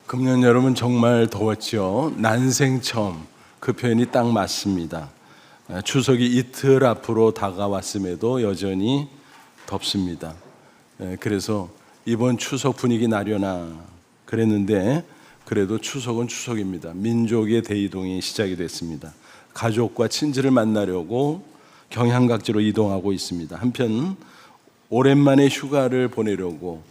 금년 여름은 정말 더웠죠. 난생처음 그 표현이 딱 맞습니다. 추석이 이틀 앞으로 다가왔음에도 여전히 덥습니다. 그래서 이번 추석 분위기 나려나 그랬는데 그래도 추석은 추석입니다. 민족의 대이동이 시작이 됐습니다. 가족과 친지를 만나려고 경향각지로 이동하고 있습니다. 한편 오랜만에 휴가를 보내려고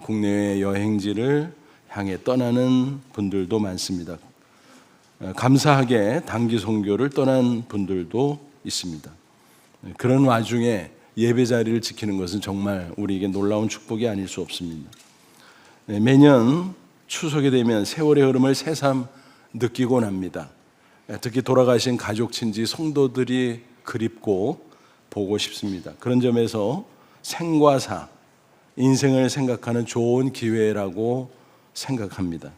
국내외 여행지를 향해 떠나는 분들도 많습니다. 감사하게 단기 선교를 떠난 분들도 있습니다. 그런 와중에 예배 자리를 지키는 것은 정말 우리에게 놀라운 축복이 아닐 수 없습니다. 매년 추석이 되면 세월의 흐름을 새삼 느끼곤 합니다. 특히 돌아가신 가족, 친지, 성도들이 그립고 보고 싶습니다. 그런 점에서 생과 사, 인생을 생각하는 좋은 기회라고 생각합니다.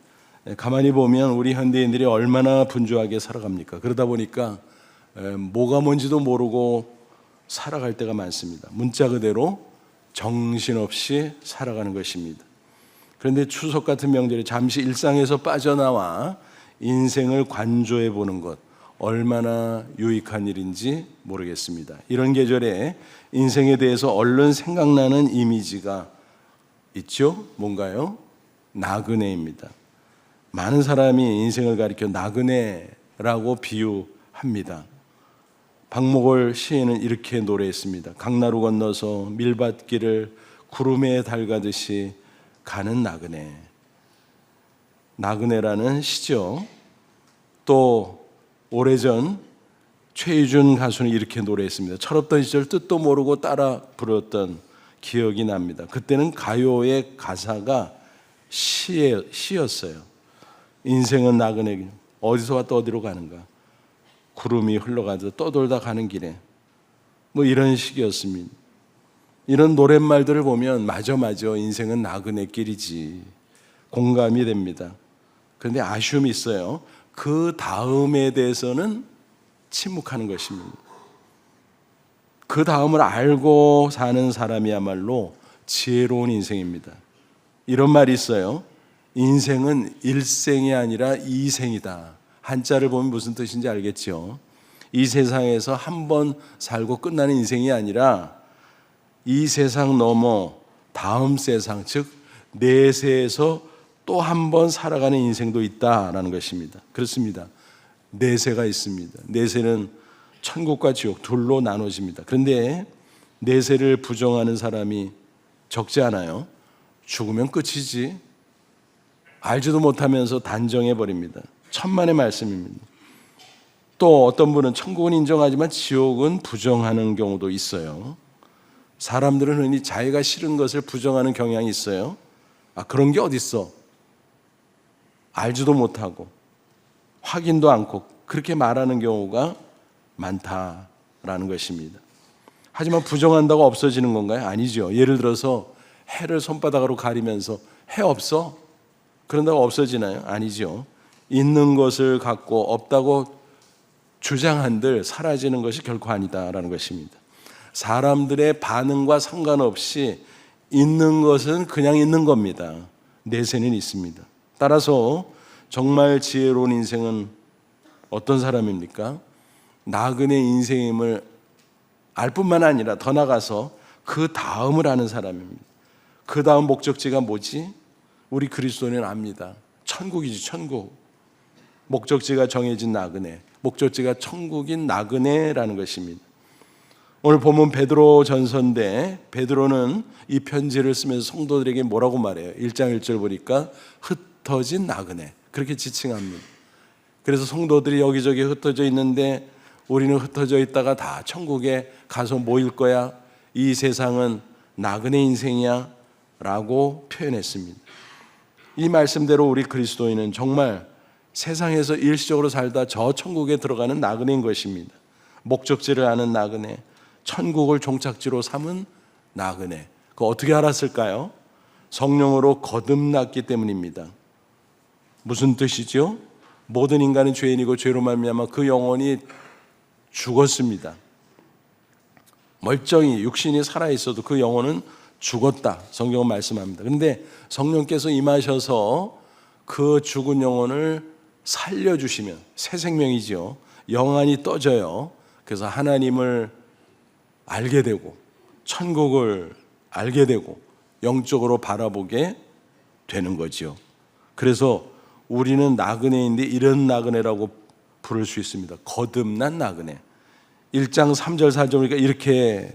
가만히 보면 우리 현대인들이 얼마나 분주하게 살아갑니까? 그러다 보니까 뭐가 뭔지도 모르고 살아갈 때가 많습니다. 문자 그대로 정신없이 살아가는 것입니다. 그런데 추석 같은 명절에 잠시 일상에서 빠져나와 인생을 관조해 보는 것 얼마나 유익한 일인지 모르겠습니다. 이런 계절에 인생에 대해서 얼른 생각나는 이미지가 있죠? 뭔가요? 나그네입니다. 많은 사람이 인생을 가리켜 나그네라고 비유합니다. 박목월 시인은 이렇게 노래했습니다. 강나루 건너서 밀밭길을 구름에 달가듯이 가는 나그네. 나그네라는 시죠. 또 오래전 최희준 가수는 이렇게 노래했습니다. 철없던 시절 뜻도 모르고 따라 부르던 기억이 납니다. 그때는 가요의 가사가 시였어요. 인생은 나그네, 어디서 왔다 어디로 가는가, 구름이 흘러가서 떠돌다 가는 길에, 뭐 이런 식이었습니다. 이런 노랫말들을 보면 맞아 인생은 나그네 길이지 공감이 됩니다. 그런데 아쉬움이 있어요. 그 다음에 대해서는 침묵하는 것입니다. 그 다음을 알고 사는 사람이야말로 지혜로운 인생입니다. 이런 말이 있어요. 인생은 일생이 아니라 이생이다. 한자를 보면 무슨 뜻인지 알겠죠? 이 세상에서 한 번 살고 끝나는 인생이 아니라 이 세상 넘어 다음 세상, 즉 내세에서 또 한 번 살아가는 인생도 있다라는 것입니다. 그렇습니다. 내세가 있습니다. 내세는 천국과 지옥 둘로 나눠집니다. 그런데 내세를 부정하는 사람이 적지 않아요. 죽으면 끝이지. 알지도 못하면서 단정해버립니다. 천만의 말씀입니다. 또 어떤 분은 천국은 인정하지만 지옥은 부정하는 경우도 있어요. 사람들은 흔히 자기가 싫은 것을 부정하는 경향이 있어요. 그런 게 어딨어. 알지도 못하고 확인도 않고 그렇게 말하는 경우가 많다라는 것입니다. 하지만 부정한다고 없어지는 건가요? 아니죠. 예를 들어서 해를 손바닥으로 가리면서 해 없어? 그런다고 없어지나요? 아니죠. 있는 것을 갖고 없다고 주장한들 사라지는 것이 결코 아니다라는 것입니다. 사람들의 반응과 상관없이 있는 것은 그냥 있는 겁니다. 내세는 있습니다. 따라서 정말 지혜로운 인생은 어떤 사람입니까? 나그네 인생임을 알 뿐만 아니라 더 나가서 그 다음을 아는 사람입니다. 그 다음 목적지가 뭐지? 우리 그리스도인은 압니다. 천국이지, 천국. 목적지가 정해진 나그네, 목적지가 천국인 나그네라는 것입니다. 오늘 본문 베드로 전서인데 베드로는 이 편지를 쓰면서 성도들에게 뭐라고 말해요? 1장 1절 보니까 흩어진 나그네, 그렇게 지칭합니다. 그래서 성도들이 여기저기 흩어져 있는데 우리는 흩어져 있다가 다 천국에 가서 모일 거야. 이 세상은 나그네 인생이야 라고 표현했습니다. 이 말씀대로 우리 그리스도인은 정말 세상에서 일시적으로 살다 저 천국에 들어가는 나그네인 것입니다. 목적지를 아는 나그네, 천국을 종착지로 삼은 나그네. 그거 어떻게 알았을까요? 성령으로 거듭났기 때문입니다. 무슨 뜻이죠? 모든 인간은 죄인이고 죄로 말미암아 그 영혼이 죽었습니다. 멀쩡히 육신이 살아있어도 그 영혼은 죽었다. 성경은 말씀합니다. 그런데 성령께서 임하셔서 그 죽은 영혼을 살려주시면 새 생명이죠. 영안이 떠져요. 그래서 하나님을 알게 되고 천국을 알게 되고 영적으로 바라보게 되는 거죠. 그래서 우리는 나그네인데 이런 나그네라고 부를 수 있습니다. 거듭난 나그네. 1장 3절 4절이니까 이렇게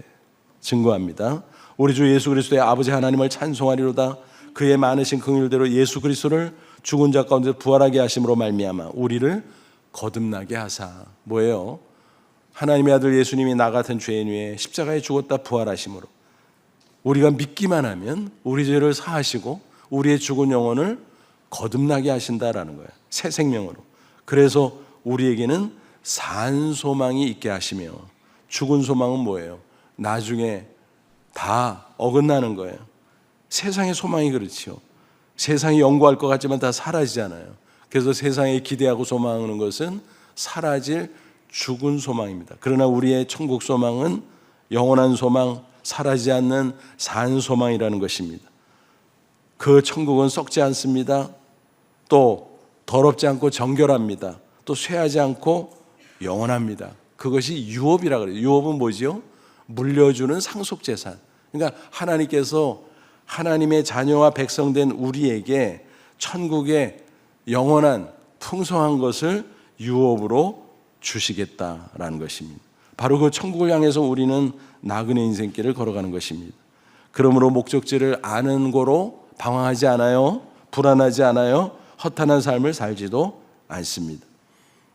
증거합니다. 우리 주 예수 그리스도의 아버지 하나님을 찬송하리로다. 그의 많으신 긍휼대로 예수 그리스도를 죽은 자 가운데 부활하게 하심으로 말미암아 우리를 거듭나게 하사. 뭐예요? 하나님의 아들 예수님이 나 같은 죄인 위에 십자가에 죽었다 부활하심으로 우리가 믿기만 하면 우리 죄를 사하시고 우리의 죽은 영혼을 거듭나게 하신다라는 거예요. 새 생명으로. 그래서 우리에게는 산 소망이 있게 하시며, 죽은 소망은 뭐예요? 나중에 다 어긋나는 거예요. 세상의 소망이 그렇지요. 세상이 영구할 것 같지만 다 사라지잖아요. 그래서 세상에 기대하고 소망하는 것은 사라질 죽은 소망입니다. 그러나 우리의 천국 소망은 영원한 소망, 사라지지 않는 산 소망이라는 것입니다. 그 천국은 썩지 않습니다. 또 더럽지 않고 정결합니다. 또 쇠하지 않고 영원합니다. 그것이 유업이라 그래요. 유업은 뭐지요? 물려주는 상속재산. 그러니까 하나님께서 하나님의 자녀와 백성된 우리에게 천국의 영원한 풍성한 것을 유업으로 주시겠다라는 것입니다. 바로 그 천국을 향해서 우리는 나그네 인생길을 걸어가는 것입니다. 그러므로 목적지를 아는 거로 방황하지 않아요. 불안하지 않아요. 허탄한 삶을 살지도 않습니다.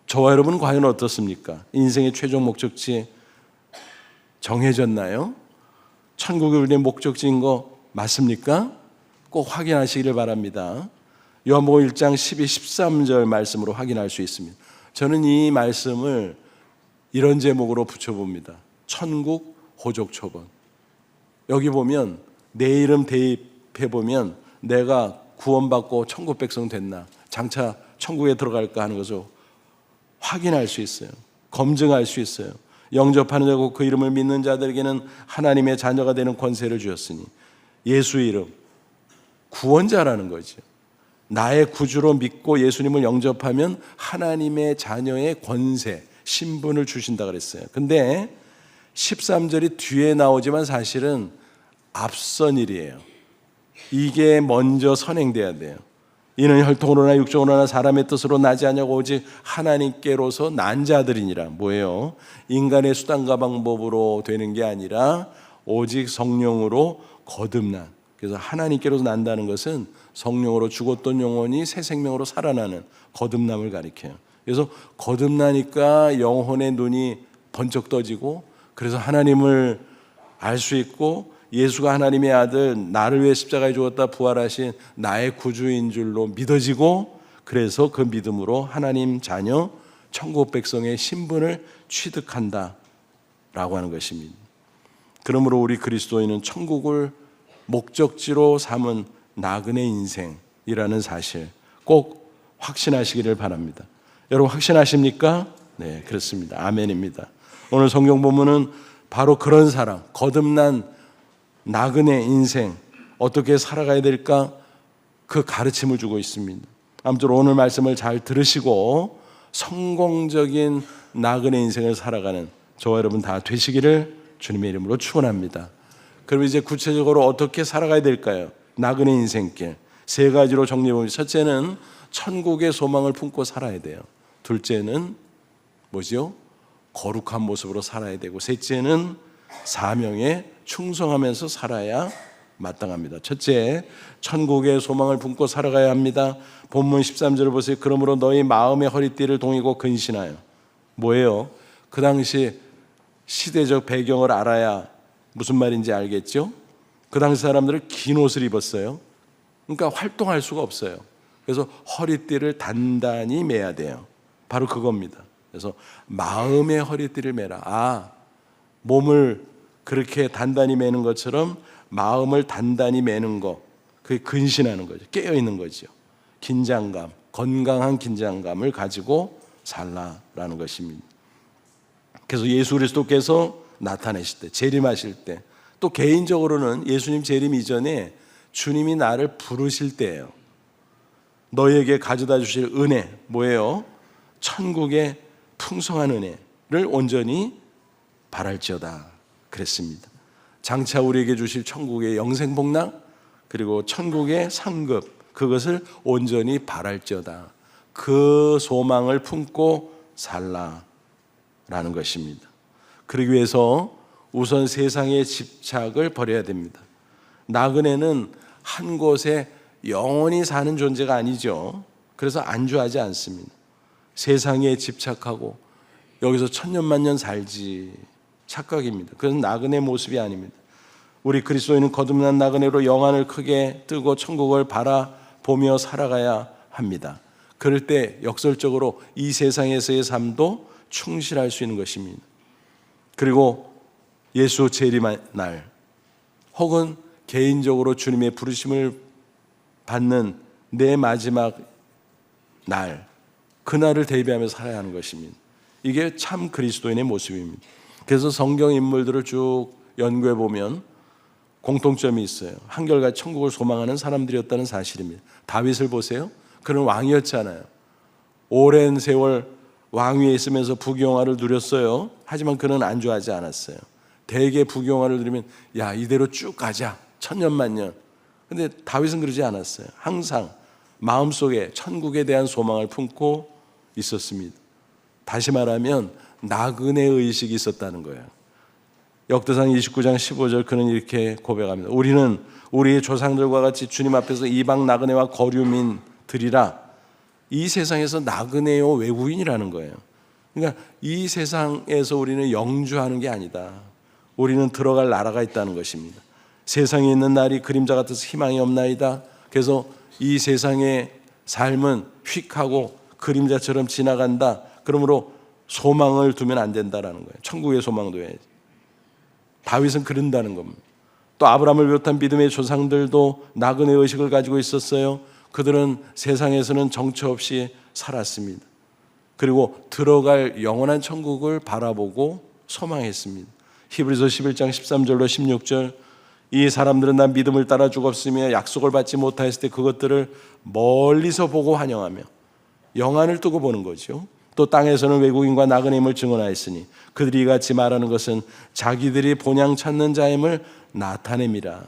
저와 여러분은 과연 어떻습니까? 인생의 최종 목적지 정해졌나요? 천국이 우리의 목적지인 거 맞습니까? 꼭 확인하시기를 바랍니다. 요한복음 1장 12, 13절 말씀으로 확인할 수 있습니다. 저는 이 말씀을 이런 제목으로 붙여봅니다. 천국 호족초본. 여기 보면 내 이름 대입해보면 내가 구원받고 천국 백성 됐나, 장차 천국에 들어갈까 하는 것을 확인할 수 있어요. 검증할 수 있어요. 영접하는 자고 그 이름을 믿는 자들에게는 하나님의 자녀가 되는 권세를 주셨으니, 예수의 이름, 구원자라는 거죠. 나의 구주로 믿고 예수님을 영접하면 하나님의 자녀의 권세, 신분을 주신다 그랬어요. 근데 13절이 뒤에 나오지만 사실은 앞선 일이에요. 이게 먼저 선행돼야 돼요. 이는 혈통으로나 육정으로나 사람의 뜻으로 나지 아니하고 오직 하나님께로서 난 자들이니라. 뭐예요? 인간의 수단과 방법으로 되는 게 아니라 오직 성령으로 거듭난. 그래서 하나님께로서 난다는 것은 성령으로 죽었던 영혼이 새 생명으로 살아나는 거듭남을 가리켜요. 그래서 거듭나니까 영혼의 눈이 번쩍 떠지고, 그래서 하나님을 알 수 있고, 예수가 하나님의 아들, 나를 위해 십자가에 죽었다 부활하신 나의 구주인 줄로 믿어지고, 그래서 그 믿음으로 하나님 자녀, 천국 백성의 신분을 취득한다라고 하는 것입니다. 그러므로 우리 그리스도인은 천국을 목적지로 삼은 나그네 인생이라는 사실 꼭 확신하시기를 바랍니다. 여러분 확신하십니까? 네, 그렇습니다. 아멘입니다. 오늘 성경 본문은 바로 그런 사람, 거듭난 나그네 인생 어떻게 살아가야 될까? 그 가르침을 주고 있습니다. 아무쪼록 오늘 말씀을 잘 들으시고 성공적인 나그네 인생을 살아가는 저와 여러분 다 되시기를 주님의 이름으로 축원합니다. 그럼 이제 구체적으로 어떻게 살아가야 될까요? 나그네 인생길 세 가지로 정리해보면, 첫째는 천국의 소망을 품고 살아야 돼요. 둘째는 뭐죠? 거룩한 모습으로 살아야 되고, 셋째는 사명에 충성하면서 살아야 마땅합니다. 첫째, 천국의 소망을 품고 살아가야 합니다. 본문 13절을 보세요. 그러므로 너희 마음의 허리띠를 동이고 근신하여. 뭐예요? 그 당시 시대적 배경을 알아야 무슨 말인지 알겠죠? 그 당시 사람들은 긴 옷을 입었어요. 그러니까 활동할 수가 없어요. 그래서 허리띠를 단단히 매야 돼요. 바로 그겁니다. 그래서 마음의 허리띠를 매라. 몸을 그렇게 단단히 매는 것처럼 마음을 단단히 매는 거, 그게 근신하는 거죠. 깨어있는 거죠. 긴장감, 건강한 긴장감을 가지고 살라라는 것입니다. 그래서 예수 그리스도께서 나타내실 때, 재림하실 때, 또 개인적으로는 예수님 재림 이전에 주님이 나를 부르실 때예요. 너에게 가져다 주실 은혜, 뭐예요? 천국의 풍성한 은혜를 온전히 바랄지어다 그랬습니다. 장차 우리에게 주실 천국의 영생복락, 그리고 천국의 상급, 그것을 온전히 바랄지어다. 그 소망을 품고 살라라는 것입니다. 그러기 위해서 우선 세상의 집착을 버려야 됩니다. 나그네는 한 곳에 영원히 사는 존재가 아니죠. 그래서 안주하지 않습니다. 세상에 집착하고 여기서 천년만년 살지, 착각입니다. 그것은 나그네 모습이 아닙니다. 우리 그리스도인은 거듭난 나그네로 영안을 크게 뜨고 천국을 바라보며 살아가야 합니다. 그럴 때 역설적으로 이 세상에서의 삶도 충실할 수 있는 것입니다. 그리고 예수 재림의 날, 혹은 개인적으로 주님의 부르심을 받는 내 마지막 날, 그날을 대비하며 살아야 하는 것입니다. 이게 참 그리스도인의 모습입니다. 그래서 성경 인물들을 쭉 연구해 보면 공통점이 있어요. 한결같이 천국을 소망하는 사람들이었다는 사실입니다. 다윗을 보세요. 그는 왕이었잖아요. 오랜 세월 왕위에 있으면서 부귀영화를 누렸어요. 하지만 그는 안주하지 않았어요. 대개 부귀영화를 누리면 야, 이대로 쭉 가자, 천년만년. 근데 다윗은 그러지 않았어요. 항상 마음속에 천국에 대한 소망을 품고 있었습니다. 다시 말하면 나그네 의식이 있었다는 거예요. 역대상 29장 15절 그는 이렇게 고백합니다. 우리는 우리의 조상들과 같이 주님 앞에서 이방 나그네와 거류민들이라. 이 세상에서 나그네요 외국인이라는 거예요. 그러니까 이 세상에서 우리는 영주하는 게 아니다. 우리는 들어갈 나라가 있다는 것입니다. 세상에 있는 날이 그림자 같아서 희망이 없나이다. 그래서 이 세상의 삶은 휙하고 그림자처럼 지나간다. 그러므로 소망을 두면 안 된다라는 거예요. 천국의 소망 둬야지. 다윗은 그런다는 겁니다. 또 아브라함을 비롯한 믿음의 조상들도 나그네 의식을 가지고 있었어요. 그들은 세상에서는 정처 없이 살았습니다. 그리고 들어갈 영원한 천국을 바라보고 소망했습니다. 히브리서 11장 13절로 16절, 이 사람들은 난 믿음을 따라 죽었으며 약속을 받지 못하였을 때 그것들을 멀리서 보고 환영하며, 영안을 뜨고 보는 거죠. 또 땅에서는 외국인과 나그네임을 증언하였으니 그들이 같이 말하는 것은 자기들이 본향 찾는 자임을 나타냅니다.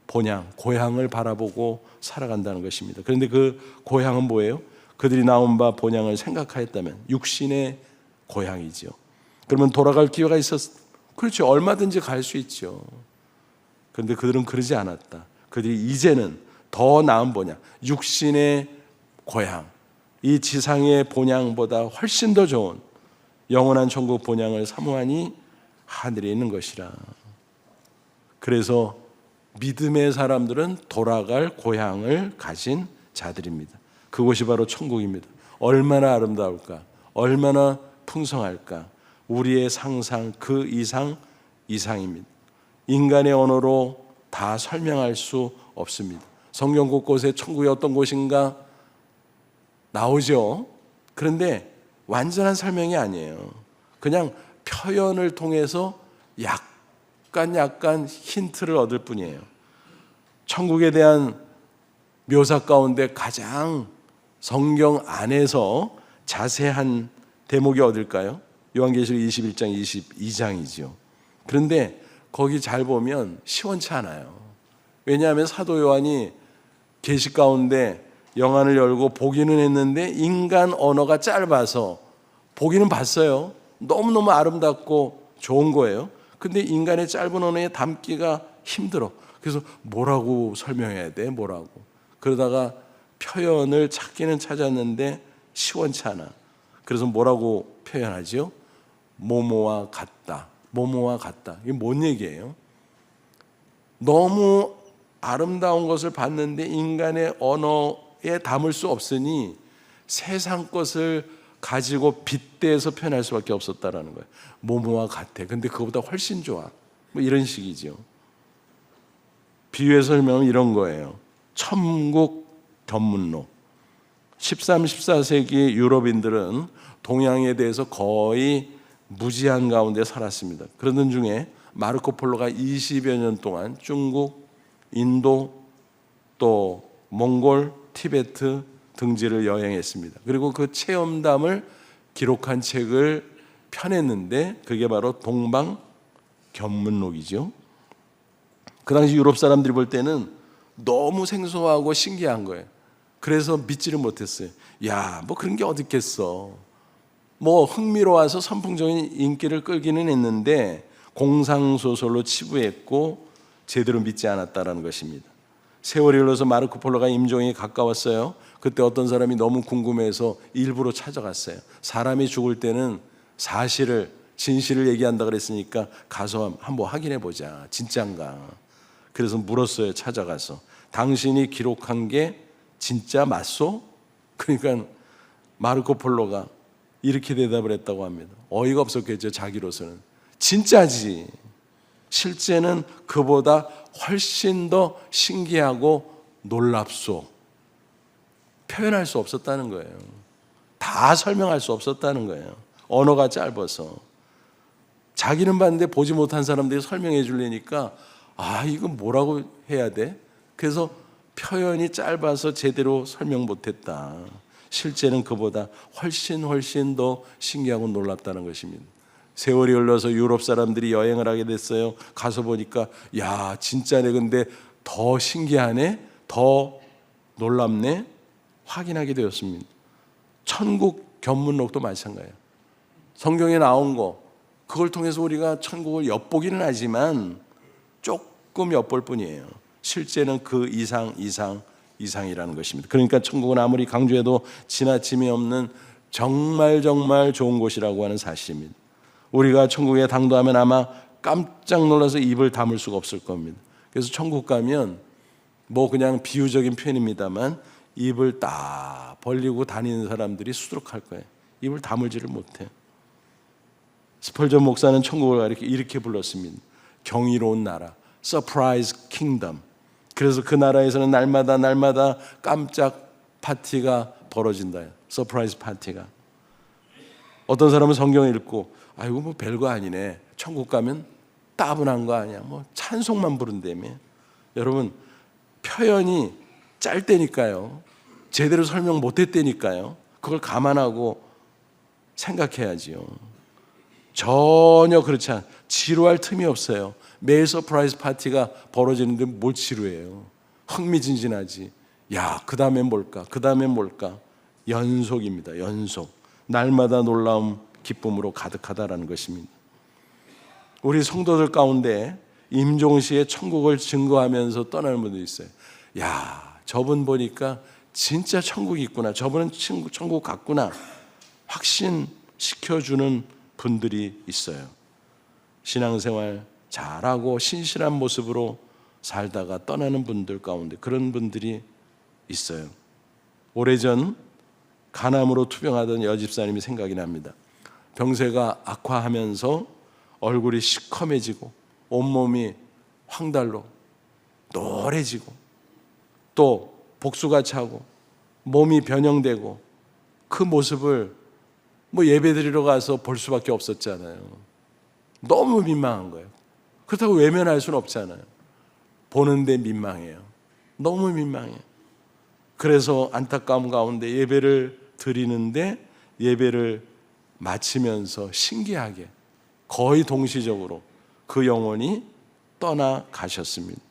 본향, 고향을 바라보고 살아간다는 것입니다. 그런데 그 고향은 뭐예요? 그들이 나온 바 본향을 생각하였다면 육신의 고향이죠. 그러면 돌아갈 기회가 그렇죠. 얼마든지 갈 수 있죠. 그런데 그들은 그러지 않았다. 그들이 이제는 더 나은 본향, 육신의 고향, 이 지상의 본향보다 훨씬 더 좋은 영원한 천국 본향을 사모하니 하늘에 있는 것이라. 그래서 믿음의 사람들은 돌아갈 고향을 가진 자들입니다. 그곳이 바로 천국입니다. 얼마나 아름다울까, 얼마나 풍성할까. 우리의 상상 그 이상입니다. 인간의 언어로 다 설명할 수 없습니다. 성경 곳곳에 천국이 어떤 곳인가 나오죠. 그런데 완전한 설명이 아니에요. 그냥 표현을 통해서 약간 힌트를 얻을 뿐이에요. 천국에 대한 묘사 가운데 가장 성경 안에서 자세한 대목이 어딜까요? 요한계시록 21장 22장이죠. 그런데 거기 잘 보면 시원치 않아요. 왜냐하면 사도 요한이 계시 가운데 영안을 열고 보기는 했는데 인간 언어가 짧아서 보기는 봤어요. 너무너무 아름답고 좋은 거예요. 근데 인간의 짧은 언어에 담기가 힘들어. 그래서 뭐라고 설명해야 돼? 뭐라고. 그러다가 표현을 찾기는 찾았는데 시원치 않아. 그래서 뭐라고 표현하죠? 뭐뭐와 같다. 뭐뭐와 같다. 이게 뭔 얘기예요? 너무 아름다운 것을 봤는데 인간의 언어에 담을 수 없으니 세상 것을 가지고 빗대서 표현할 수밖에 없었다라는 거예요. 뭐뭐와 같아. 근데 그거보다 훨씬 좋아. 뭐 이런 식이죠. 비유해서 설명은 이런 거예요. 천국 견문록. 13, 14세기 유럽인들은 동양에 대해서 거의 무지한 가운데 살았습니다. 그러던 중에 마르코 폴로가 20여 년 동안 중국, 인도, 또 몽골, 티베트, 등지를 여행했습니다. 그리고 그 체험담을 기록한 책을 펴냈는데 그게 바로 동방견문록이죠. 그 당시 유럽 사람들이 볼 때는 너무 생소하고 신기한 거예요. 그래서 믿지를 못했어요. 야, 뭐 그런 게 어디 있겠어. 뭐 흥미로워서 선풍적인 인기를 끌기는 했는데 공상소설로 치부했고 제대로 믿지 않았다라는 것입니다. 세월이 흘러서 마르코 폴로가 임종이 가까웠어요. 그때 어떤 사람이 너무 궁금해서 일부러 찾아갔어요. 사람이 죽을 때는 사실을, 진실을 얘기한다 그랬으니까 가서 한번 확인해 보자. 진짠가. 그래서 물었어요. 찾아가서. 당신이 기록한 게 진짜 맞소? 그러니까 마르코 폴로가 이렇게 대답을 했다고 합니다. 어이가 없었겠죠, 자기로서는. 진짜지. 실제는 그보다 훨씬 더 신기하고 놀랍소. 표현할 수 없었다는 거예요. 다 설명할 수 없었다는 거예요. 언어가 짧아서. 자기는 봤는데 보지 못한 사람들이 설명해 주려니까 이건 뭐라고 해야 돼? 그래서 표현이 짧아서 제대로 설명 못했다. 실제는 그보다 훨씬 더 신기하고 놀랍다는 것입니다. 세월이 흘러서 유럽 사람들이 여행을 하게 됐어요. 가서 보니까 야, 진짜네. 근데 더 신기하네, 더 놀랍네, 확인하게 되었습니다. 천국 견문록도 마찬가지예요. 성경에 나온 거, 그걸 통해서 우리가 천국을 엿보기는 하지만 조금 엿볼 뿐이에요. 실제는 그 이상이라는 것입니다. 그러니까 천국은 아무리 강조해도 지나침이 없는 정말 좋은 곳이라고 하는 사실입니다. 우리가 천국에 당도하면 아마 깜짝 놀라서 입을 다물 수가 없을 겁니다. 그래서 천국 가면 뭐 그냥 비유적인 표현입니다만 입을 딱 벌리고 다니는 사람들이 수두룩할 거예요. 입을 다물지를 못해. 스펄전 목사는 천국을 이렇게 불렀습니다. 경이로운 나라, Surprise Kingdom. 그래서 그 나라에서는 날마다 깜짝 파티가 벌어진다. 서프라이즈 파티가. 어떤 사람은 성경을 읽고 아이고 뭐 별거 아니네. 천국 가면 따분한 거 아니야. 뭐 찬송만 부른다며. 여러분, 표현이 짧다니까요. 제대로 설명 못했다니까요. 그걸 감안하고 생각해야지요. 전혀 그렇지 않아요. 지루할 틈이 없어요. 매일 서프라이즈 파티가 벌어지는데 뭘 지루해요. 흥미진진하지. 야, 그 다음엔 뭘까? 연속입니다. 연속. 날마다 놀라움, 기쁨으로 가득하다라는 것입니다. 우리 성도들 가운데 임종시에 천국을 증거하면서 떠나는 분들이 있어요. 야, 저분 보니까 진짜 천국이 있구나. 저분은 천국 갔구나. 확신시켜주는 분들이 있어요. 신앙생활 잘하고 신실한 모습으로 살다가 떠나는 분들 가운데 그런 분들이 있어요. 오래전 간암으로 투병하던 여집사님이 생각이 납니다. 병세가 악화하면서 얼굴이 시커매지고 온몸이 황달로 노래지고 또 복수가 차고 몸이 변형되고 그 모습을 뭐 예배드리러 가서 볼 수밖에 없었잖아요. 너무 민망한 거예요. 그렇다고 외면할 수는 없잖아요. 보는데 민망해요. 너무 민망해요. 그래서 안타까움 가운데 예배를 드리는데 예배를 마치면서 신기하게 거의 동시적으로 그 영혼이 떠나가셨습니다.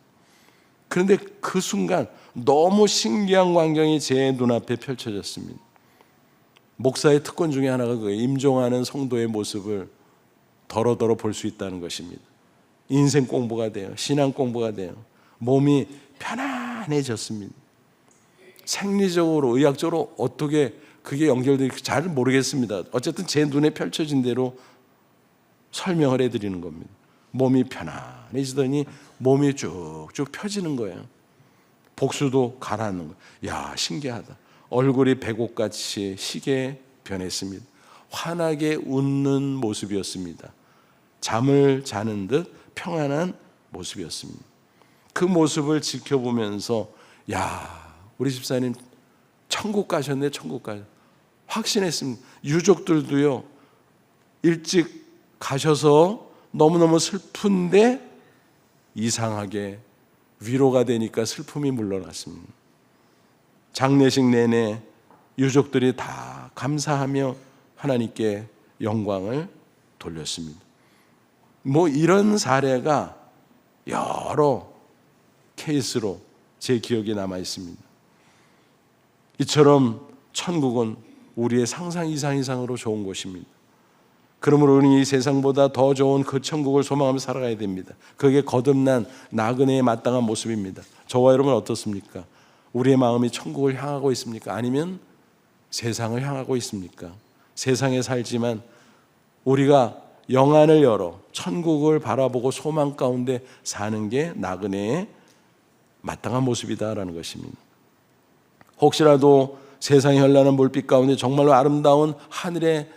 그런데 그 순간 너무 신기한 광경이 제 눈앞에 펼쳐졌습니다. 목사의 특권 중에 하나가 그거예요. 임종하는 성도의 모습을 더러더러 볼 수 있다는 것입니다. 인생 공부가 돼요. 신앙 공부가 돼요. 몸이 편안해졌습니다. 생리적으로, 의학적으로 어떻게 그게 연결될지 잘 모르겠습니다. 어쨌든 제 눈에 펼쳐진 대로 설명을 해드리는 겁니다. 몸이 편안해지더니 몸이 쭉쭉 펴지는 거예요. 복수도 가라앉는 거예요. 야, 신기하다. 얼굴이 백옥같이 희게 변했습니다. 환하게 웃는 모습이었습니다. 잠을 자는 듯 평안한 모습이었습니다. 그 모습을 지켜보면서 야, 우리 집사님 천국 가셨네. 천국 가셨네. 확신했습니다. 유족들도요, 일찍 가셔서 너무너무 슬픈데 이상하게 위로가 되니까 슬픔이 물러났습니다. 장례식 내내 유족들이 다 감사하며 하나님께 영광을 돌렸습니다. 이런 사례가 여러 케이스로 제 기억에 남아 있습니다. 이처럼 천국은 우리의 상상 이상으로 좋은 곳입니다. 그러므로 우리는 이 세상보다 더 좋은 그 천국을 소망하며 살아가야 됩니다. 그게 거듭난 나그네의 마땅한 모습입니다. 저와 여러분은 어떻습니까? 우리의 마음이 천국을 향하고 있습니까? 아니면 세상을 향하고 있습니까? 세상에 살지만 우리가 영안을 열어 천국을 바라보고 소망 가운데 사는 게 나그네의 마땅한 모습이다라는 것입니다. 혹시라도 세상에 흘러가는 물빛 가운데 정말로 아름다운 하늘의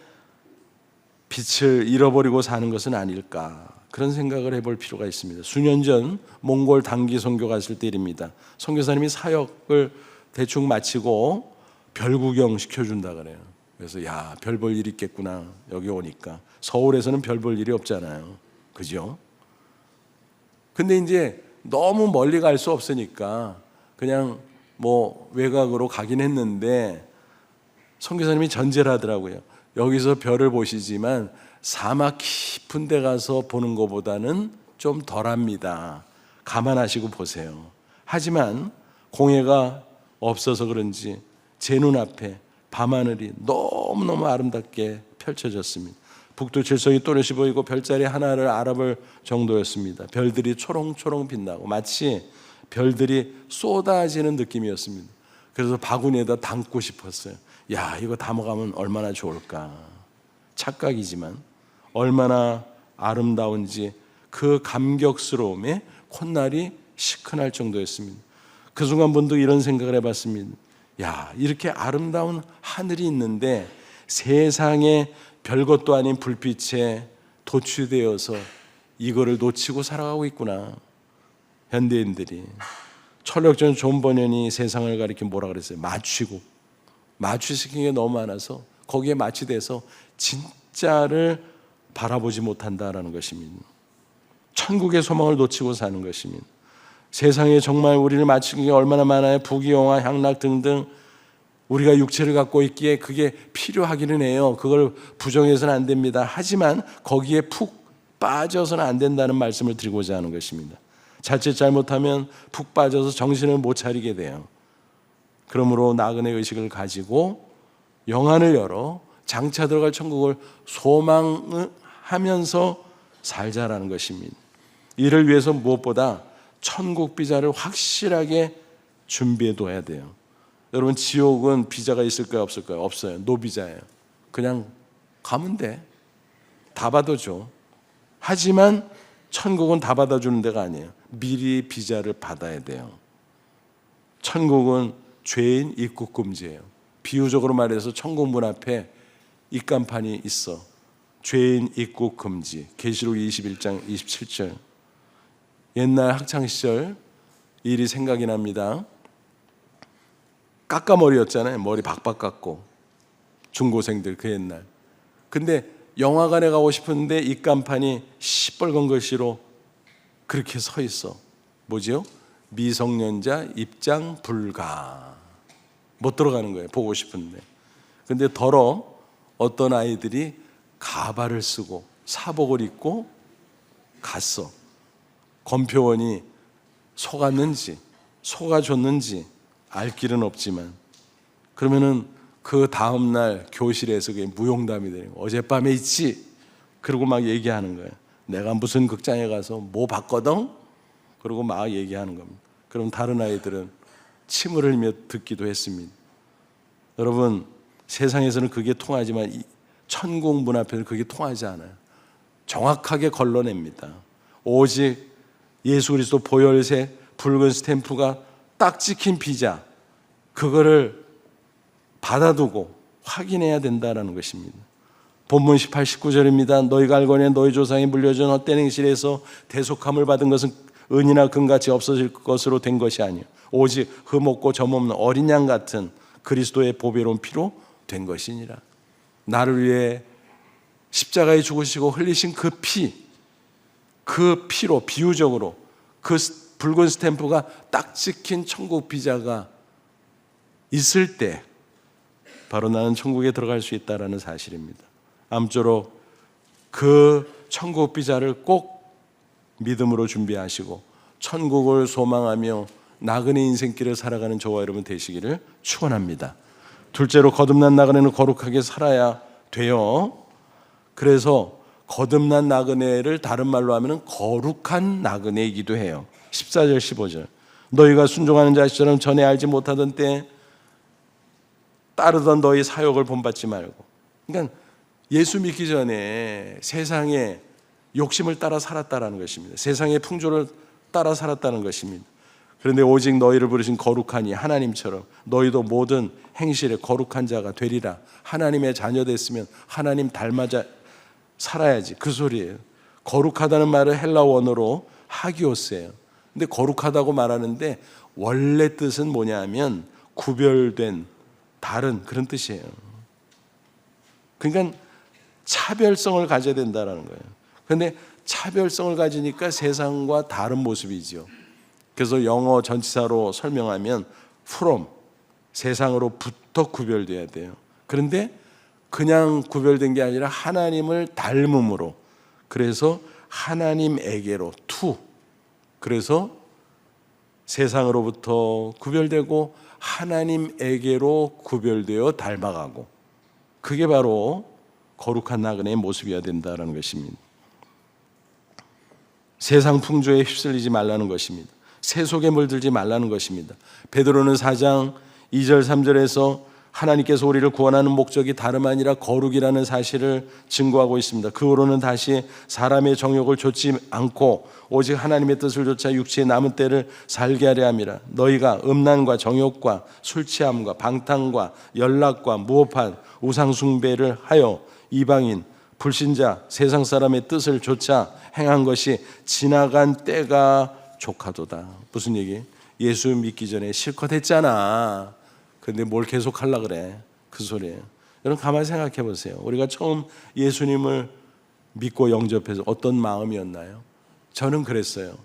빛을 잃어버리고 사는 것은 아닐까, 그런 생각을 해볼 필요가 있습니다. 수년 전 몽골 단기 선교 갔을 때 일입니다. 선교사님이 사역을 대충 마치고 별 구경 시켜준다 그래요. 그래서 야, 별 볼 일 있겠구나. 여기 오니까 서울에서는 별 볼 일이 없잖아요, 그죠? 근데 이제 너무 멀리 갈 수 없으니까 그냥 외곽으로 가긴 했는데 선교사님이 전제를 하더라고요. 여기서 별을 보시지만 사막 깊은 데 가서 보는 것보다는 좀 덜합니다. 감안하시고 보세요. 하지만 공해가 없어서 그런지 제 눈앞에 밤하늘이 너무너무 아름답게 펼쳐졌습니다. 북두 칠성이 또렷이 보이고 별자리 하나를 알아볼 정도였습니다. 별들이 초롱초롱 빛나고 마치 별들이 쏟아지는 느낌이었습니다. 그래서 바구니에다 담고 싶었어요. 야, 이거 담아가면 얼마나 좋을까. 착각이지만 얼마나 아름다운지 그 감격스러움에 콧날이 시큰할 정도였습니다. 그 순간 문득 이런 생각을 해봤습니다. 야, 이렇게 아름다운 하늘이 있는데 세상에 별것도 아닌 불빛에 도취되어서 이거를 놓치고 살아가고 있구나. 현대인들이. 철학자 존 버년이 세상을 가리켜 뭐라 그랬어요? 맞추시킨 게 너무 많아서 거기에 마취돼서 진짜를 바라보지 못한다라는 것입니다. 천국의 소망을 놓치고 사는 것입니다. 세상에 정말 우리를 맞추는 게 얼마나 많아요. 부귀영화, 향락 등등 우리가 육체를 갖고 있기에 그게 필요하기는 해요. 그걸 부정해서는 안 됩니다. 하지만 거기에 푹 빠져서는 안 된다는 말씀을 드리고자 하는 것입니다. 자칫 잘못하면 푹 빠져서 정신을 못 차리게 돼요. 그러므로 나그네 의식을 가지고 영안을 열어 장차 들어갈 천국을 소망하면서 살자라는 것입니다. 이를 위해서 무엇보다 천국 비자를 확실하게 준비해 둬야 돼요. 여러분, 지옥은 비자가 있을까요, 없을까요? 없어요. 노비자예요. 그냥 가면 돼. 다 받아줘. 하지만 천국은 다 받아주는 데가 아니에요. 미리 비자를 받아야 돼요. 천국은 죄인 입국 금지예요. 비유적으로 말해서 천국 문 앞에 입간판이 있어. 죄인 입국 금지. 계시록 21장 27절. 옛날 학창시절 일이 생각이 납니다. 까까머리였잖아요. 머리 박박 깎고. 중고생들 그 옛날. 근데 영화관에 가고 싶은데 입간판이 시뻘건 글씨로 그렇게 서 있어. 뭐지요? 미성년자 입장 불가. 못 들어가는 거예요. 보고 싶은데. 근데 어떤 아이들이 가발을 쓰고 사복을 입고 갔어. 검표원이 속았는지 속아줬는지 알 길은 없지만, 그러면은 그 다음날 교실에서 그게 무용담이 되는 거예요. 어젯밤에 있지? 그러고 막 얘기하는 거예요. 내가 무슨 극장에 가서 뭐 봤거든? 그러고 막 얘기하는 겁니다. 그럼 다른 아이들은 침을 흘리며 듣기도 했습니다. 여러분, 세상에서는 그게 통하지만 천국 문 앞에는 그게 통하지 않아요. 정확하게 걸러냅니다. 오직 예수 그리스도 보혈색 붉은 스탬프가 딱 찍힌 비자, 그거를 받아두고 확인해야 된다는 것입니다. 본문 18, 19절입니다. 너희가 알거니와 너희 조상이 물려준 헛된 행실에서 대속함을 받은 것은 은이나 금같이 없어질 것으로 된 것이 아니요 오직 흠없고 점없는 어린 양 같은 그리스도의 보배로운 피로 된 것이니라. 나를 위해 십자가에 죽으시고 흘리신 그 피로 비유적으로 그 붉은 스탬프가 딱 찍힌 천국 비자가 있을 때 바로 나는 천국에 들어갈 수 있다라는 사실입니다. 아무쪼록 그 천국 비자를 꼭 믿음으로 준비하시고 천국을 소망하며 나그네 인생길을 살아가는 저와 여러분 되시기를 축원합니다. 둘째로 거듭난 나그네는 거룩하게 살아야 돼요. 그래서 거듭난 나그네를 다른 말로 하면 거룩한 나그네이기도 해요. 14절 15절 너희가 순종하는 자처럼 전에 알지 못하던 때 따르던 너희 사욕을 본받지 말고. 그러니까 예수 믿기 전에 세상의 욕심을 따라 살았다라는 것입니다. 세상의 풍조를 따라 살았다는 것입니다. 그런데 오직 너희를 부르신 거룩하니 하나님처럼 너희도 모든 행실에 거룩한 자가 되리라. 하나님의 자녀 됐으면 하나님 닮아자 살아야지, 그 소리예요. 거룩하다는 말은 헬라 원어로 하기오스예요. 근데 거룩하다고 말하는데 원래 뜻은 뭐냐면 구별된, 다른 그런 뜻이에요. 그러니까 차별성을 가져야 된다는 거예요. 그런데 차별성을 가지니까 세상과 다른 모습이죠. 그래서 영어 전치사로 설명하면 from, 세상으로부터 구별돼야 돼요. 그런데 그냥 구별된 게 아니라 하나님을 닮음으로, 그래서 하나님에게로 to, 그래서 세상으로부터 구별되고 하나님에게로 구별되어 닮아가고, 그게 바로 거룩한 나그네의 모습이어야 된다는 것입니다. 세상 풍조에 휩쓸리지 말라는 것입니다. 세속에 물들지 말라는 것입니다. 베드로는 4장 2절 3절에서 하나님께서 우리를 구원하는 목적이 다름 아니라 거룩이라는 사실을 증거하고 있습니다. 그 후로는 다시 사람의 정욕을 좇지 않고 오직 하나님의 뜻을 좇아 육체의 남은 때를 살게 하려 함이라. 너희가 음란과 정욕과 술 취함과 방탕과 연락과 무호판 우상 숭배를 하여 이방인 불신자 세상 사람의 뜻을 좇아 행한 것이 지나간 때가 족하도다. 무슨 얘기? 예수 믿기 전에 실컷 했잖아. 근데 뭘 계속 하려고 그래? 그 소리예요. 여러분 가만히 생각해 보세요. 우리가 처음 예수님을 믿고 영접해서 어떤 마음이었나요? 저는 그랬어요.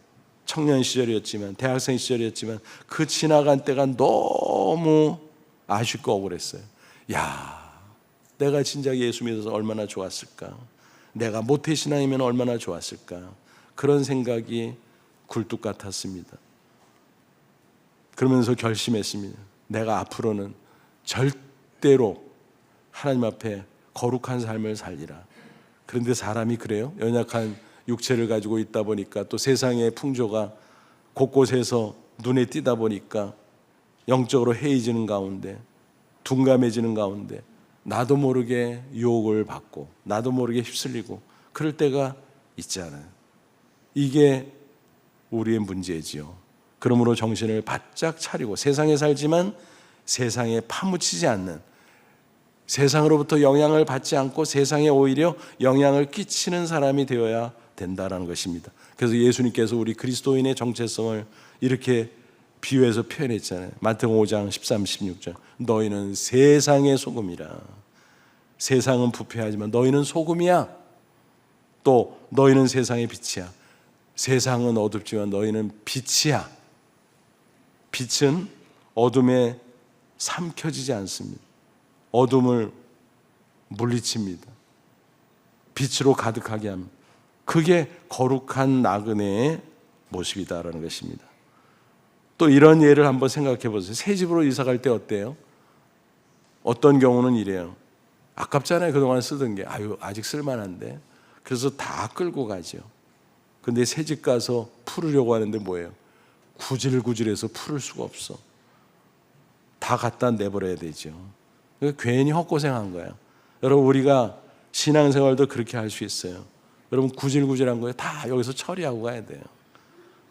청년 시절이었지만, 대학생 시절이었지만 그 지나간 때가 너무 아쉽고 억울했어요. 야, 내가 진작 예수 믿어서 얼마나 좋았을까? 내가 모태신앙이면 얼마나 좋았을까? 그런 생각이 굴뚝 같았습니다. 그러면서 결심했습니다. 내가 앞으로는 절대로 하나님 앞에 거룩한 삶을 살리라. 그런데 사람이 그래요. 연약한 육체를 가지고 있다 보니까 또 세상의 풍조가 곳곳에서 눈에 띄다 보니까 영적으로 해이지는 가운데, 둔감해지는 가운데 나도 모르게 유혹을 받고 나도 모르게 휩쓸리고 그럴 때가 있잖아요. 이게 우리의 문제지요. 그러므로 정신을 바짝 차리고 세상에 살지만 세상에 파묻히지 않는, 세상으로부터 영향을 받지 않고 세상에 오히려 영향을 끼치는 사람이 되어야 된다는 것입니다. 그래서 예수님께서 우리 그리스도인의 정체성을 이렇게 비유해서 표현했잖아요. 마태복음 5장 13, 16절 너희는 세상의 소금이라. 세상은 부패하지만 너희는 소금이야. 또 너희는 세상의 빛이야. 세상은 어둡지만 너희는 빛이야. 빛은 어둠에 삼켜지지 않습니다. 어둠을 물리칩니다. 빛으로 가득하게 합니다. 그게 거룩한 나그네의 모습이다라는 것입니다. 또 이런 예를 한번 생각해 보세요. 새 집으로 이사 갈 때 어때요? 어떤 경우는 이래요. 아깝잖아요. 그동안 쓰던 게. 아직 쓸만한데. 그래서 다 끌고 가죠. 근데 새 집 가서 풀으려고 하는데 뭐예요? 구질구질해서 풀을 수가 없어. 다 갖다 내버려야 되죠. 괜히 헛고생한 거예요. 여러분 우리가 신앙생활도 그렇게 할 수 있어요. 여러분 구질구질한 거에 다 여기서 처리하고 가야 돼요.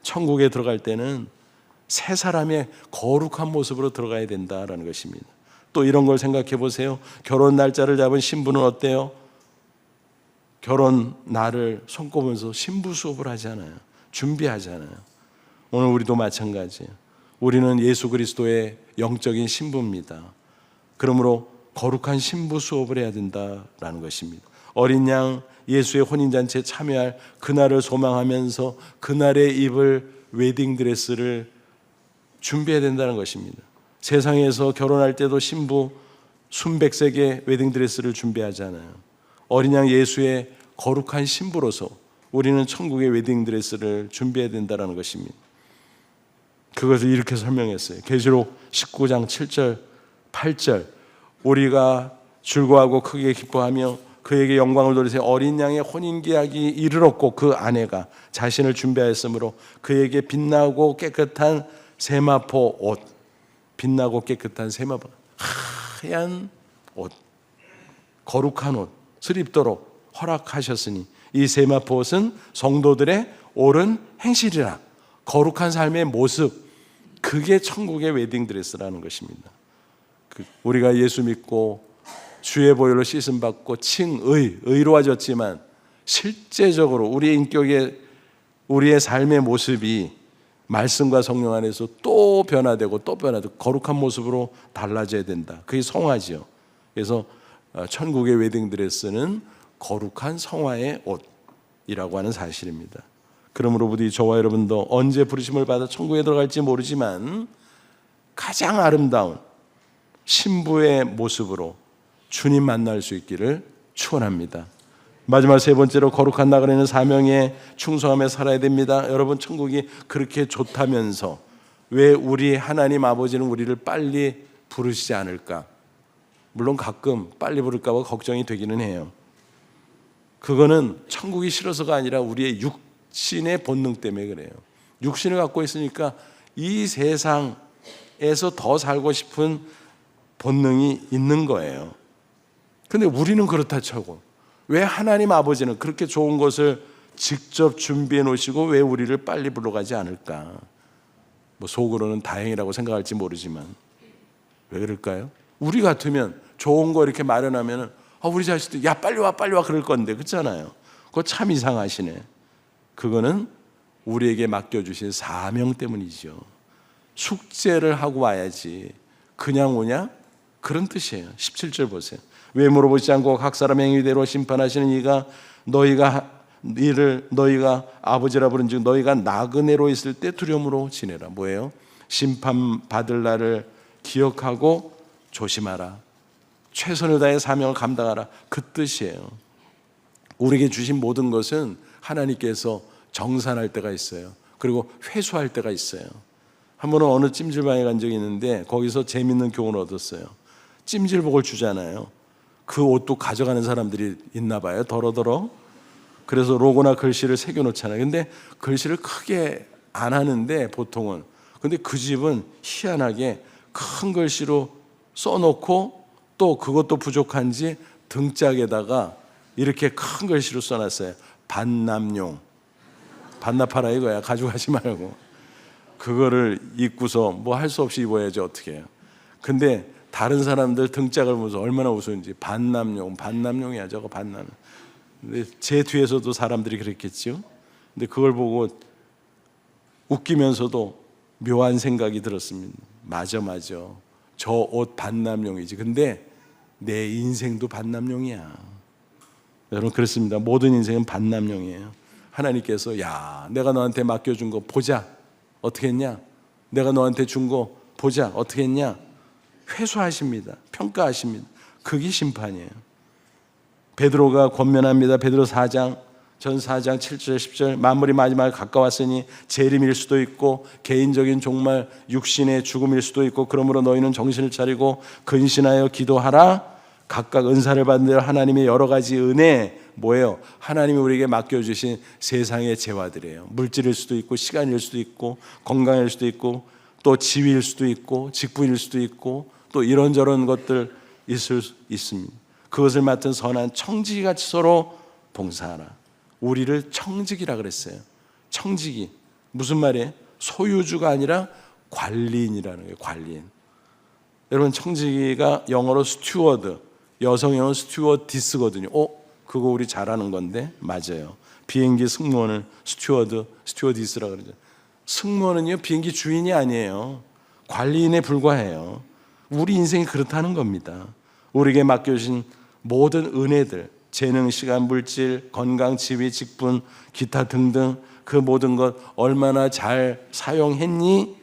천국에 들어갈 때는 새 사람의 거룩한 모습으로 들어가야 된다라는 것입니다. 또 이런 걸 생각해 보세요. 결혼 날짜를 잡은 신부는 어때요? 결혼 날을 손꼽으면서 신부 수업을 하잖아요. 준비하잖아요. 오늘 우리도 마찬가지예요. 우리는 예수 그리스도의 영적인 신부입니다. 그러므로 거룩한 신부 수업을 해야 된다라는 것입니다. 어린 양 예수의 혼인잔치에 참여할 그날을 소망하면서 그날에 입을 웨딩드레스를 준비해야 된다는 것입니다. 세상에서 결혼할 때도 신부 순백색의 웨딩드레스를 준비하잖아요. 어린 양 예수의 거룩한 신부로서 우리는 천국의 웨딩드레스를 준비해야 된다는 것입니다. 그것을 이렇게 설명했어요. 계시록 19장 7절 8절 우리가 즐거워하고 크게 기뻐하며 그에게 영광을 돌리세 어린 양의 혼인계약이 이르렀고 그 아내가 자신을 준비하였으므로 그에게 빛나고 깨끗한 세마포 옷, 빛나고 깨끗한 세마포 하얀 옷, 거룩한 옷을 입도록 허락하셨으니 이 세마포 옷은 성도들의 옳은 행실이라. 거룩한 삶의 모습, 그게 천국의 웨딩드레스라는 것입니다. 우리가 예수 믿고 주의 보혈로 씻음 받고 의로워졌지만 실제적으로 우리의 인격의 우리의 삶의 모습이 말씀과 성령 안에서 또 변화되고 또 변화되고 거룩한 모습으로 달라져야 된다. 그게 성화죠. 그래서 천국의 웨딩드레스는 거룩한 성화의 옷이라고 하는 사실입니다. 그러므로 부디 저와 여러분도 언제 부르심을 받아 천국에 들어갈지 모르지만 가장 아름다운 신부의 모습으로 주님 만날 수 있기를 축원합니다. 마지막 세 번째로 거룩한 나그네는 사명에 충성하며 살아야 됩니다. 여러분, 천국이 그렇게 좋다면서 왜 우리 하나님 아버지는 우리를 빨리 부르시지 않을까? 물론 가끔 빨리 부를까 봐 걱정이 되기는 해요. 그거는 천국이 싫어서가 아니라 우리의 육신의 본능 때문에 그래요. 육신을 갖고 있으니까 이 세상에서 더 살고 싶은 본능이 있는 거예요. 근데 우리는 그렇다 쳐고 왜 하나님 아버지는 그렇게 좋은 것을 직접 준비해 놓으시고 왜 우리를 빨리 불러가지 않을까? 뭐 속으로는 다행이라고 생각할지 모르지만 왜 그럴까요? 우리 같으면 좋은 거 이렇게 마련하면 우리 자식들 야 빨리 와 그럴 건데 그렇잖아요. 그거 참 이상하시네. 그거는 우리에게 맡겨주신 사명 때문이죠. 숙제를 하고 와야지 그냥 오냐? 그런 뜻이에요. 17절 보세요. 왜 물어보지 않고 각 사람 행위대로 심판하시는 이가 너희가 아버지라 부른즉 너희가 나그네로 있을 때 두려움으로 지내라. 뭐예요? 심판받을 날을 기억하고 조심하라. 최선을 다해 사명을 감당하라. 그 뜻이에요. 우리에게 주신 모든 것은 하나님께서 정산할 때가 있어요. 그리고 회수할 때가 있어요. 한 번은 어느 찜질방에 간 적이 있는데 거기서 재밌는 교훈을 얻었어요. 찜질복을 주잖아요. 그 옷도 가져가는 사람들이 있나 봐요. 더러더러. 그래서 로고나 글씨를 새겨놓잖아요. 근데 글씨를 크게 안 하는데 보통은. 근데 그 집은 희한하게 큰 글씨로 써놓고 또 그것도 부족한지 등짝에다가 이렇게 큰 글씨로 써놨어요. 반납용. 반납하라 이거야. 가져가지 말고. 그거를 입고서 뭐 할 수 없이 입어야지 어떻게 해요. 근데 다른 사람들 등짝을 보면서 얼마나 웃었는지. 반납용이야 저거 반납. 근데 제 뒤에서도 사람들이 그랬겠죠. 근데 그걸 보고 웃기면서도 묘한 생각이 들었습니다. 맞아. 저 옷 반납용이지. 근데 내 인생도 반납용이야. 여러분 그렇습니다. 모든 인생은 반납용이에요. 하나님께서 야 내가 너한테 맡겨준 거 보자. 어떻게 했냐? 내가 너한테 준 거 보자. 어떻게 했냐? 회수하십니다. 평가하십니다. 그게 심판이에요. 베드로가 권면합니다. 베드로 4장 4장 7절 10절 만물이 마지막에 가까웠으니 재림일 수도 있고 개인적인 종말 육신의 죽음일 수도 있고 그러므로 너희는 정신을 차리고 근신하여 기도하라. 각각 은사를 받는 대로 하나님의 여러 가지 은혜 뭐예요? 하나님이 우리에게 맡겨주신 세상의 재화들이에요. 물질일 수도 있고 시간일 수도 있고 건강일 수도 있고 또 지위일 수도 있고 직분일 수도 있고 또 이런저런 것들 있을 수 있습니다. 그것을 맡은 선한 청지기같이 서로 봉사하라. 우리를 청지기라 그랬어요. 청지기 무슨 말이에요? 소유주가 아니라 관리인이라는 거예요. 관리인. 여러분 청지기가 영어로 스튜어드, 여성형은 스튜어디스거든요. 그거 우리 잘하는 건데 맞아요. 비행기 승무원을 스튜어디스라 그러죠. 승무원은요 비행기 주인이 아니에요. 관리인에 불과해요. 우리 인생이 그렇다는 겁니다. 우리에게 맡겨주신 모든 은혜들, 재능, 시간, 물질, 건강, 지위, 직분, 기타 등등 그 모든 것 얼마나 잘 사용했니?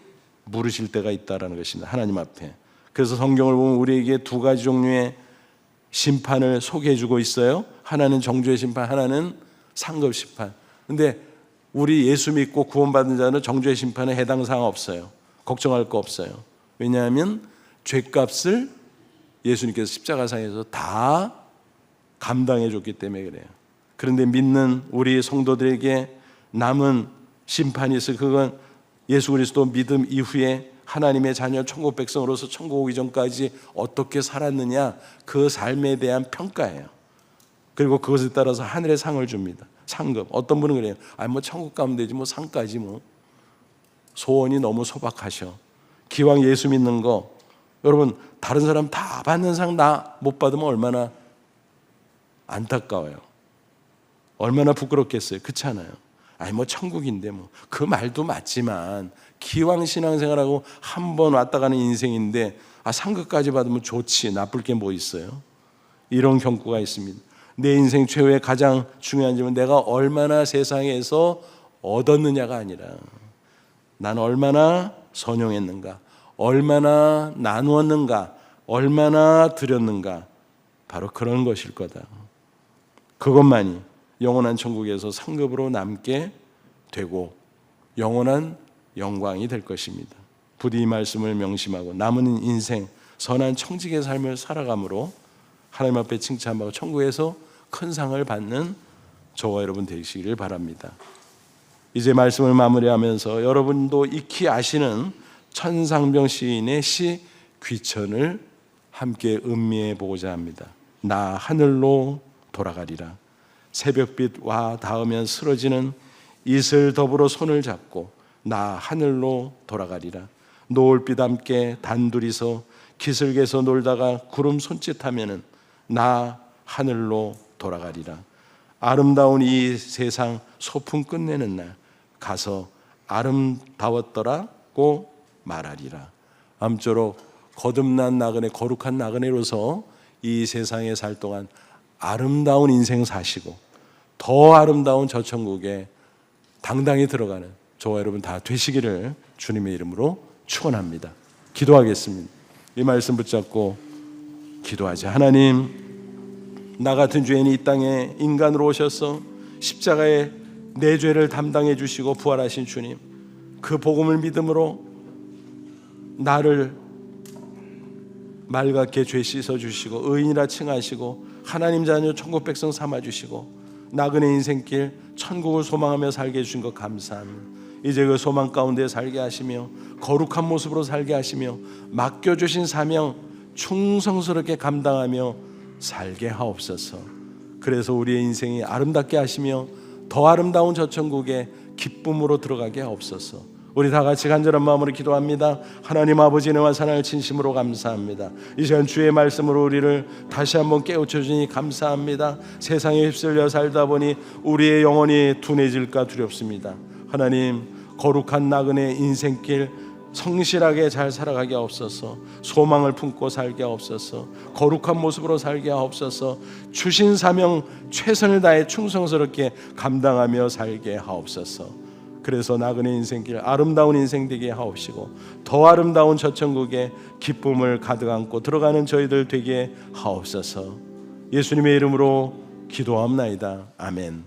물으실 때가 있다는 것입니다. 하나님 앞에. 그래서 성경을 보면 우리에게 두 가지 종류의 심판을 소개해 주고 있어요. 하나는 정죄의 심판, 하나는 상급 심판. 근데 우리 예수 믿고 구원받은 자는 정죄의 심판에 해당 사항 없어요. 걱정할 거 없어요. 왜냐하면 죄값을 예수님께서 십자가상에서 다 감당해 줬기 때문에 그래요. 그런데 믿는 우리 성도들에게 남은 심판이 있어. 그건 예수 그리스도 믿음 이후에 하나님의 자녀 천국 백성으로서 천국 오기 전까지 어떻게 살았느냐, 그 삶에 대한 평가예요. 그리고 그것에 따라서 하늘의 상을 줍니다. 상급. 어떤 분은 그래요. 뭐 천국 가면 되지 뭐 상까지 뭐. 소원이 너무 소박하셔. 기왕 예수 믿는 거, 여러분 다른 사람 다 받는 상 나 못 받으면 얼마나 안타까워요. 얼마나 부끄럽겠어요. 그렇잖아요. 뭐 천국인데 뭐. 그 말도 맞지만 기왕 신앙생활하고 한 번 왔다 가는 인생인데 상급까지 받으면 좋지, 나쁠 게 뭐 있어요. 이런 경고가 있습니다. 내 인생 최후의 가장 중요한 점은 내가 얼마나 세상에서 얻었느냐가 아니라 난 얼마나 선용했는가, 얼마나 나누었는가, 얼마나 드렸는가, 바로 그런 것일 거다. 그것만이 영원한 천국에서 상급으로 남게 되고 영원한 영광이 될 것입니다. 부디 이 말씀을 명심하고 남은 인생 선한 청직의 삶을 살아감으로 하나님 앞에 칭찬받고 천국에서 큰 상을 받는 저와 여러분 되시기를 바랍니다. 이제 말씀을 마무리하면서 여러분도 익히 아시는 천상병 시인의 시 귀천을 함께 음미해 보고자 합니다. 나 하늘로 돌아가리라. 새벽빛 와 닿으면 쓰러지는 이슬 더불어 손을 잡고 나 하늘로 돌아가리라. 노을빛 함께 단둘이서 기슭에서 놀다가 구름 손짓하면은 나 하늘로 돌아가리라. 아름다운 이 세상 소풍 끝내는 날 가서 아름다웠더라고 말하리라. 아무쪼록 거듭난 나그네, 거룩한 나그네로서 이 세상에 살 동안 아름다운 인생 사시고 더 아름다운 저 천국에 당당히 들어가는 저와 여러분 다 되시기를 주님의 이름으로 축원합니다. 기도하겠습니다. 이 말씀 붙잡고 기도하자. 하나님, 나 같은 죄인이 이 땅에 인간으로 오셔서 십자가에 내 죄를 담당해 주시고 부활하신 주님, 그 복음을 믿음으로 나를 맑게 죄 씻어 주시고 의인이라 칭하시고 하나님 자녀 천국 백성 삼아 주시고 나그네 인생길 천국을 소망하며 살게 해주신 것 감사합니다. 이제 그 소망 가운데 살게 하시며 거룩한 모습으로 살게 하시며 맡겨주신 사명 충성스럽게 감당하며 살게 하옵소서. 그래서 우리의 인생이 아름답게 하시며 더 아름다운 저 천국에 기쁨으로 들어가게 하옵소서. 우리 다 같이 간절한 마음으로 기도합니다. 하나님 아버지 은혜와 사랑을 진심으로 감사합니다. 이 시간 주의 말씀으로 우리를 다시 한번 깨우쳐 주니 감사합니다. 세상에 휩쓸려 살다 보니 우리의 영혼이 둔해질까 두렵습니다. 하나님, 거룩한 나그네 인생길 성실하게 잘 살아가게 하옵소서. 소망을 품고 살게 하옵소서. 거룩한 모습으로 살게 하옵소서. 주신 사명 최선을 다해 충성스럽게 감당하며 살게 하옵소서. 그래서 나그네 인생길 아름다운 인생 되게 하옵시고 더 아름다운 저 천국에 기쁨을 가득 안고 들어가는 저희들 되게 하옵소서. 예수님의 이름으로 기도합나이다. 아멘.